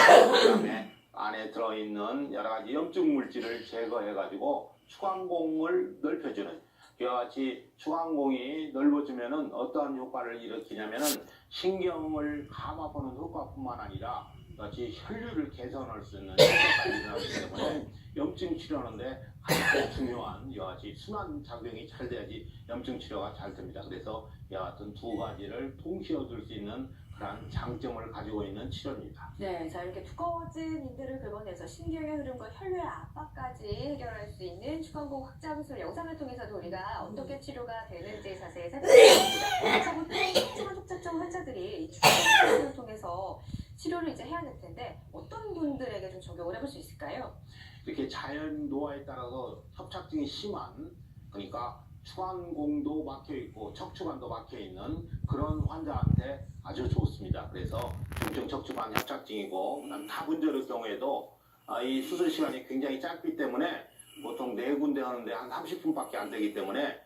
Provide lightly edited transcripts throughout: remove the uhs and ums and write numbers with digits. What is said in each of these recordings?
그다음에 안에 들어있는 여러 가지 염증 물질을 제거해가지고 추간공을 넓혀주는 이와 같이 추간공이 넓어지면은 어떠한 효과를 일으키냐면은 신경을 감압하는 효과뿐만 아니라 같이 혈류를 개선할 수 있는 효과가 일어나기 때문에 염증 치료하는데 가장 중요한 이와 같이 순환 작용이 잘 돼야지 염증 치료가 잘 됩니다. 그래서 이와 같은 두 가지를 동시에 얻을 수 있는 그런 장점을 가지고 있는 치료입니다. 네, 자 이렇게 두꺼워진 인대를 긁어내서 신경의 흐름과 혈류의 압박까지 해결할 수 있는 추간공 확장술 영상을 통해서도 우리가 어떻게 치료가 되는지 자세히 살펴보겠습니다. 자, 보통 특정한 협착증 환자들이 이 추간공 확장술을 통해서 치료를 이제 해야 될 텐데 어떤 분들에게 좀 적용을 해볼 수 있을까요? 이렇게 자연 노화에 따라서 협착증이 심한 그러니까 추간공도 막혀 있고 척추관도 막혀 있는 그런 환자한테 아주 좋습니다. 그래서 중증 척추관 협착증이고 다분절의 경우에도 이 수술 시간이 굉장히 짧기 때문에 보통 4군데 하는데 한 30분밖에 안 되기 때문에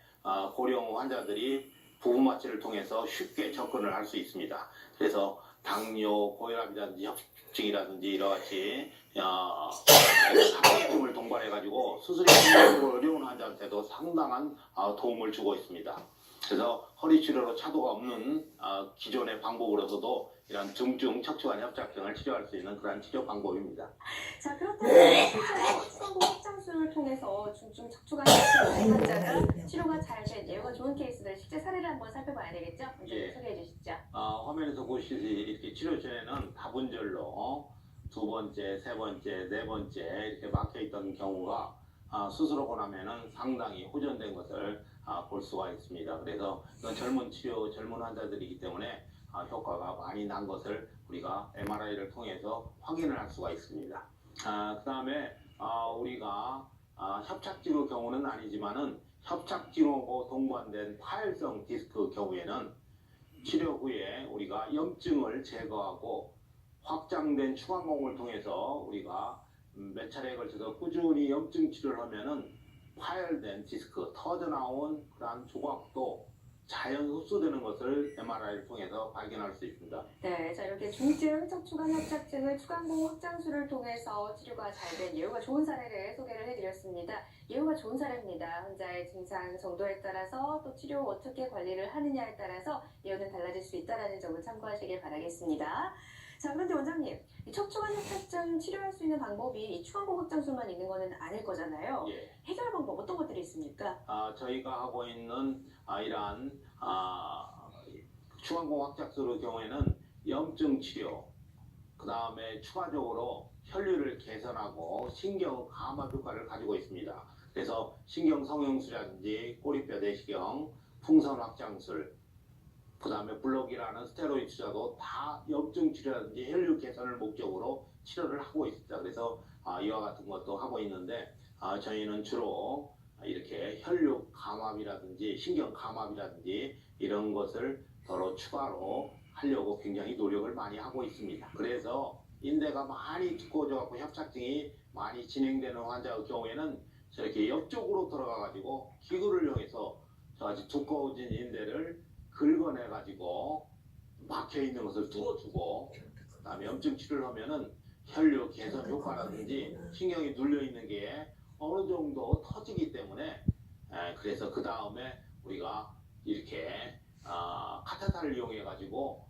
고령 환자들이 부분 마취를 통해서 쉽게 접근을 할 수 있습니다. 그래서 당뇨, 고혈압이라든지 협증이라든지 이러 같이 합병증을 동반해가지고 수술이 굉장히 어려운 환자한테도 상당한 도움을 주고 있습니다. 그래서 허리 치료로 차도가 없는 기존의 방법으로서도 이런 중증 척추관 협착증을 치료할 수 있는 그런 치료 방법입니다. 자, 그렇다면 실제로 추간공 확장술을 통해서 중증 척추관 협착증 환자가 치료가 잘 된 예후가 좋은 케이스들 실제 사례를 한번 살펴봐야 되겠죠? 먼저 예. 소개해 주시죠. 화면에서 보시듯이 이렇게 치료 전에는 다분절로 두 번째, 세 번째, 네 번째 이렇게 막혀 있던 경우가 수술하고 나면은 상당히 호전된 것을 볼 수가 있습니다. 그래서 이건 젊은 환자들이기 때문에 효과가 많이 난 것을 우리가 MRI를 통해서 확인을 할 수가 있습니다. 그 다음에 우리가 협착증의 경우는 아니지만은 협착증하고 동반된 파열성 디스크 경우에는 치료 후에 우리가 염증을 제거하고 확장된 추간공을 통해서 우리가 몇 차례에 걸쳐서 꾸준히 염증 치료를 하면은 파열된 디스크, 터져나온 그러한 조각도 자연 흡수되는 것을 MRI를 통해서 발견할 수 있습니다. 네, 자 이렇게 중증 척추관 협착증을 추간공 확장술을 통해서 치료가 잘 된 예후가 좋은 사례를 소개를 해드렸습니다. 예후가 좋은 사례입니다. 환자의 증상 정도에 따라서 또 치료 어떻게 관리를 하느냐에 따라서 예후는 달라질 수 있다는 점을 참고하시길 바라겠습니다. 자, 그런데 원장님, 이 척추관 협착증 치료할 수 있는 방법이 이 추간공 확장술만 있는 거는 아닐 거잖아요. 예. 해결 방법 어떤 것들이 있습니까? 저희가 하고 있는 이러한 추간공 확장술의 경우에는 염증 치료, 그 다음에 추가적으로 혈류를 개선하고 신경 감압 효과를 가지고 있습니다. 그래서 신경 성형술이라든지 꼬리뼈 내시경, 풍선 확장술, 그 다음에 블록이라는 스테로이드 주사도 다 염증 치료라든지 혈류 개선을 목적으로 치료를 하고 있습니다. 그래서 이와 같은 것도 하고 있는데 저희는 주로 이렇게 혈류 감압이라든지 신경 감압이라든지 이런 것을 더러 추가로 하려고 굉장히 노력을 많이 하고 있습니다. 그래서 인대가 많이 두꺼워져 갖고 협착증이 많이 진행되는 환자의 경우에는 저렇게 옆쪽으로 들어가 가지고 기구를 이용해서 저같이 두꺼워진 인대를 긁어내 가지고 막혀 있는 것을 뚫어주고 그다음에 염증 치료를 하면은 혈류 개선 효과라든지 신경이 눌려 있는 게 어느 정도 터지기 때문에 그래서 그 다음에 우리가 이렇게 카테터를 이용해 가지고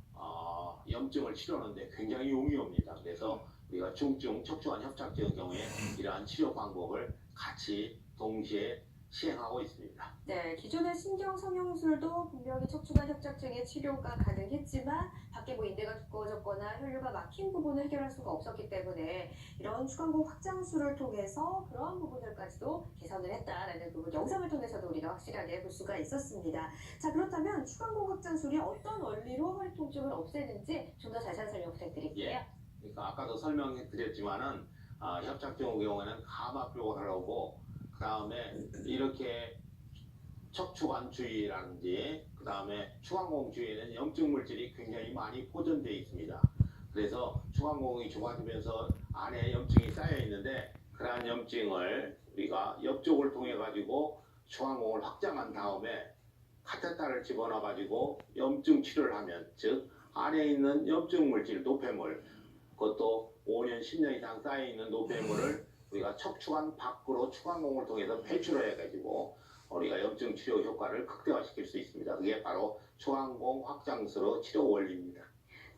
염증을 치료하는데 굉장히 용이합니다. 그래서 우리가 중증 척추관 협착증의 경우에 이러한 치료 방법을 같이 동시에 시행하고 있습니다. 네, 기존의 신경 성형술도 분명히 척추관 협착증의 치료가 가능했지만 밖에 뭐 인대가 두꺼워졌거나 혈류가 막힌 부분을 해결할 수가 없었기 때문에 이런 추간공 확장술을 통해서 그러한 부분들까지도 개선을 했다라는 부분 영상을 통해서도 우리가 확실하게 볼 수가 있었습니다. 자, 그렇다면 추간공 확장술이 어떤 원리로 허리 통증을 없애는지 좀 더 자세한 설명 부탁드릴게요. 예. 그러니까 아까도 설명해 드렸지만은 협착증의 경우에는 감압 효과를 하고 그 다음에 이렇게 척추관 주위라든지 그 다음에 추간공 주위에는 염증 물질이 굉장히 많이 포전되어 있습니다. 그래서 추간공이 좁아지면서 안에 염증이 쌓여 있는데 그러한 염증을 우리가 옆쪽을 통해 가지고 추간공을 확장한 다음에 카테터를 집어넣어 가지고 염증 치료를 하면 즉 안에 있는 염증 물질 노폐물 그것도 5년 10년 이상 쌓여있는 노폐물을 우리가 척추관 밖으로 추간공을 통해서 배출해가지고 우리가 염증 치료 효과를 극대화시킬 수 있습니다. 그게 바로 추간공 확장수로 치료 원리입니다.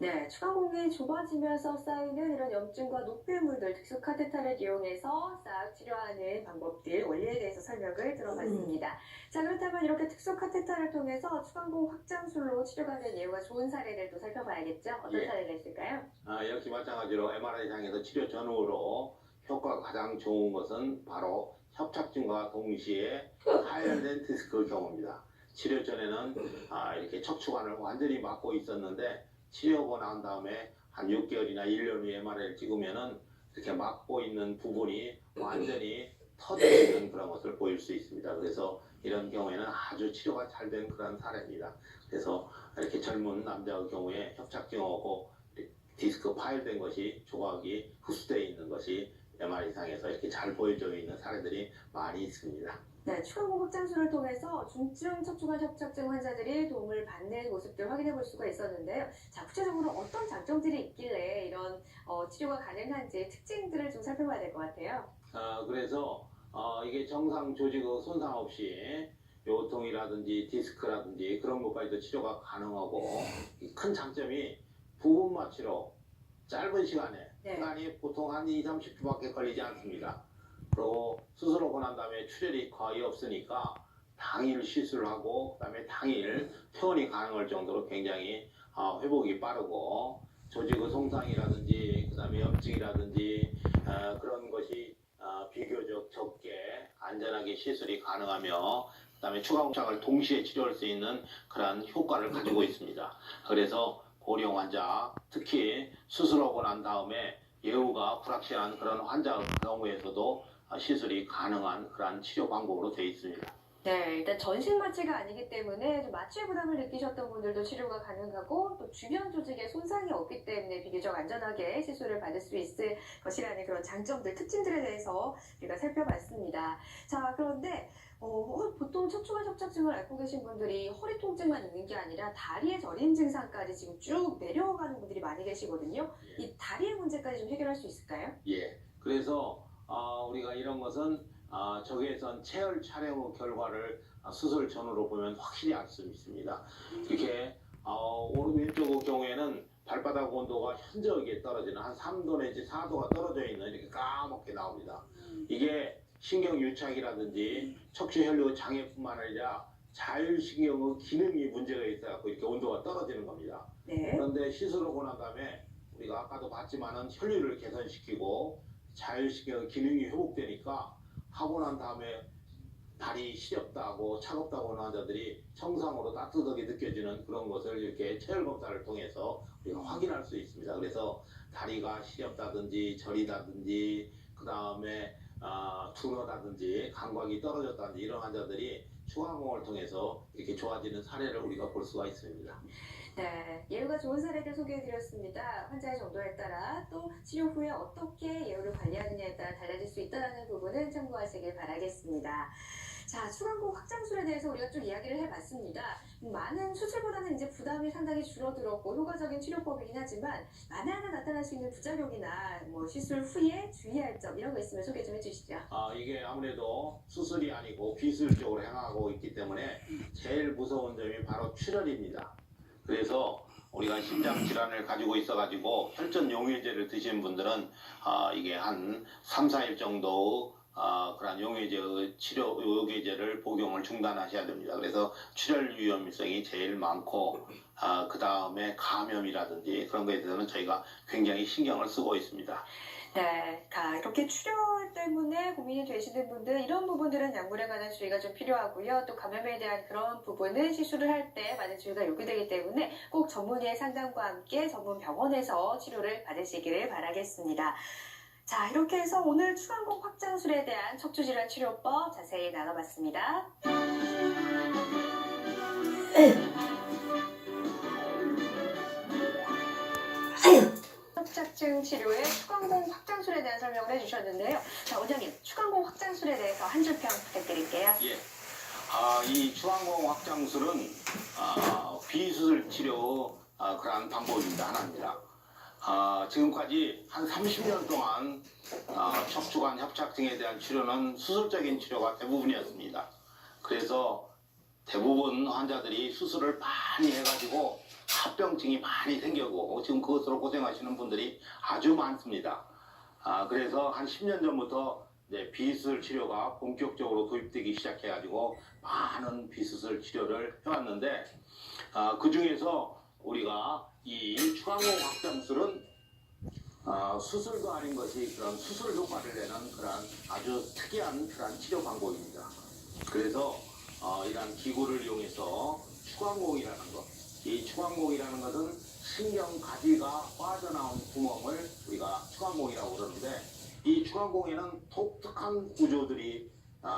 네, 추간공이 좁아지면서 쌓이는 이런 염증과 노폐물들 특수 카테터를 이용해서 싹 치료하는 방법들, 원리에 대해서 설명을 들어봤습니다. 자, 그렇다면 이렇게 특수 카테터를 통해서 추간공 확장술로 치료가 된 예후가 좋은 사례를 또 살펴봐야겠죠? 어떤 예. 사례가 있을까요? 역시 마찬가지로 MRI상에서 치료 전후로 효과가 가장 좋은 것은 바로 협착증과 동시에 하열된 디스크 경우입니다. 치료 전에는 이렇게 척추관을 완전히 막고 있었는데 치료하고 난 다음에 한 6개월이나 1년 후에 MRI를 찍으면은 이렇게 막고 있는 부분이 완전히 터져 있는 그런 것을 보일 수 있습니다. 그래서 이런 경우에는 아주 치료가 잘 된 그런 사례입니다. 그래서 이렇게 젊은 남자의 경우에 협착증하고 디스크 파열된 것이 조각이 흡수되어 있는 것이 MRI상에서 이렇게 잘 보여져 있는 사례들이 많이 있습니다. 네, 추간공 확장술을 통해서 중증 척추관 협착증 환자들이 도움을 받는 모습들 확인해 볼 수가 있었는데요. 자, 구체적으로 어떤 장점들이 있길래 이런 치료가 가능한지 특징들을 좀 살펴봐야 될 것 같아요. 그래서 이게 정상 조직의 손상 없이 요통이라든지 디스크라든지 그런 것까지도 치료가 가능하고 이 큰 장점이 부분 마취로 짧은 시간에 네. 시간이 보통 한 2, 30초밖에 걸리지 않습니다. 그리고 수술하고 난 다음에 출혈이 거의 없으니까 당일 시술하고 그다음에 당일 퇴원이 가능할 정도로 굉장히 회복이 빠르고 조직의 손상이라든지 그다음에 염증이라든지 그런 것이 비교적 적게 안전하게 시술이 가능하며 그다음에 추가 공장을 동시에 치료할 수 있는 그런 효과를 가지고 있습니다. 그래서 고령 환자, 특히 수술하고 난 다음에 예후가 불확실한 그런 환자 경우에서도 시술이 가능한 그런 치료 방법으로 되어 있습니다. 네, 일단 전신 마취가 아니기 때문에 좀 마취 부담을 느끼셨던 분들도 치료가 가능하고 또 주변 조직에 손상이 없기 때문에 비교적 안전하게 시술을 받을 수 있을 것이라는 그런 장점들, 특징들에 대해서 우리가 살펴봤습니다. 자, 그런데 보통 척추관 협착증을 앓고 계신 분들이 허리 통증만 있는 게 아니라 다리의 저림 증상까지 지금 쭉 내려가는 분들이 많이 계시거든요. 이 다리의 문제까지 좀 해결할 수 있을까요? 예. 그래서 우리가 이런 것은 적외선 체열 촬영 결과를 수술 전후로 보면 확실히 알 수 있습니다. 이렇게 오른쪽의 경우에는 발바닥 온도가 현저하게 떨어지는 한 3도 내지 4도가 떨어져 있는 이렇게 까맣게 나옵니다. 이게 신경유착이라든지 척추혈류 장애뿐만 아니라 자율신경의 기능이 문제가 있어서 이렇게 온도가 떨어지는 겁니다. 네. 그런데 시술하고 난 다음에 우리가 아까도 봤지만은 혈류를 개선시키고 자율신경 기능이 회복되니까 하고 난 다음에 다리 시렵다고 차갑다고 하는 환자들이 정상으로 따뜻하게 느껴지는 그런 것을 이렇게 체열 검사를 통해서 우리가 확인할 수 있습니다. 그래서 다리가 시렵다든지 저리다든지 그 다음에 둔하다든지 감각이 떨어졌다든지 이런 환자들이 추간공을 통해서 이렇게 좋아지는 사례를 우리가 볼 수가 있습니다. 네, 예후가 좋은 사례를 소개해드렸습니다. 환자의 정도에 따라 또 치료 후에 어떻게 예후를 관리하느냐에 따라 달라질 수 있다는 부분은 참고하시길 바라겠습니다. 자, 추간공 확장술에 대해서 우리가 좀 이야기를 해봤습니다. 많은 수술보다는 이제 부담이 상당히 줄어들었고 효과적인 치료법이긴 하지만 만에 하나 나타날 수 있는 부작용이나 시술 후에 주의할 점 이런 거 있으면 소개 좀 해주시죠. 이게 아무래도 수술이 아니고 비수술적으로 행하고 있기 때문에 제일 무서운 점이 바로 출혈입니다. 그래서 우리가 심장 질환을 가지고 있어가지고 혈전 용해제를 드시는 분들은 이게 한 3, 4일 정도 그런 용해제 치료 용해제를 복용을 중단하셔야 됩니다. 그래서 출혈 위험성이 제일 많고 그 다음에 감염이라든지 그런 거에 대해서는 저희가 굉장히 신경을 쓰고 있습니다. 네, 이렇게 출혈 때문에 고민이 되시는 분들 이런 부분들은 약물에 관한 주의가 좀 필요하고요. 또 감염에 대한 그런 부분은 시술을 할 때 많은 주의가 요구되기 때문에 꼭 전문의의 상담과 함께 전문 병원에서 치료를 받으시기를 바라겠습니다. 자, 이렇게 해서 오늘 추간공 확장술에 대한 척추질환 치료법 자세히 나눠봤습니다. 협착증 치료의 추간공 확장술에 대한 설명을 해주셨는데요. 자, 원장님, 추간공 확장술에 대해서 한 줄 평 부탁드릴게요. 예. 이 추간공 확장술은 비수술 치료 그러한 방법입니다. 하나입니다. 지금까지 한 30년 동안 척추관 협착증에 대한 치료는 수술적인 치료가 대부분이었습니다. 그래서 대부분 환자들이 수술을 많이 해가지고 합병증이 많이 생기고 지금 그것으로 고생하시는 분들이 아주 많습니다. 그래서 한 10년 전부터 이제 비수술 치료가 본격적으로 도입되기 시작해가지고 많은 비수술 치료를 해왔는데 그 중에서 우리가 이 추가공 확장술은 수술도 아닌 것이 그런 수술 효과를 내는 그런 아주 특이한 그런 치료 방법입니다. 그래서 이러한 기구를 이용해서 추광공이라는 것, 이 추광공이라는 것은 신경 가지가 빠져나온 구멍을 우리가 추광공이라고 그러는데 이 추광공에는 독특한 구조들이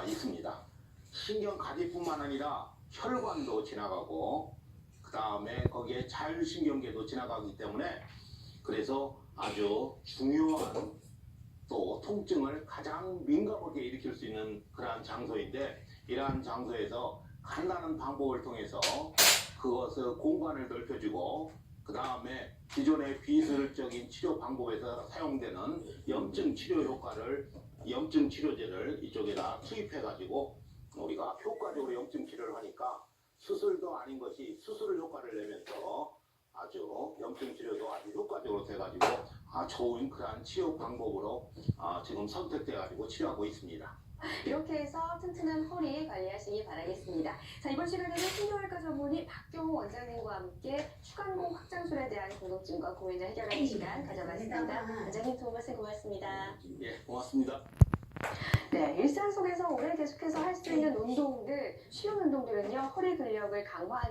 있습니다. 신경 가지뿐만 아니라 혈관도 지나가고 그 다음에 거기에 자율신경계도 지나가기 때문에 그래서 아주 중요한 또 통증을 가장 민감하게 일으킬 수 있는 그러한 장소인데 이러한 장소에서 간단한 방법을 통해서 그것을 공간을 넓혀주고 그 다음에 기존의 비수술적인 치료 방법에서 사용되는 염증 치료 효과를 염증 치료제를 이쪽에다 투입해 가지고 우리가 효과적으로 염증 치료를 하니까 수술도 아닌 것이 수술 효과를 내면서 아주 염증 치료도 아주 효과적으로 돼가지고 좋은 그러한 치료 방법으로 지금 선택돼가지고 치료하고 있습니다. 이렇게 해서 튼튼한 허리 관리하시기 바라겠습니다. 자, 이번 시간에는 신경외과 전문의 박경호 원장님과 함께 추간공 확장술에 대한 궁금증과 고민을 해결하는 시간 가져봤습니다. 원장님 도움 말씀 고맙습니다. 예, 고맙습니다. 네, 일상 속에서 오래 계속해서 할 수 있는 운동들, 쉬운 운동들은요, 허리 근력을 강화하는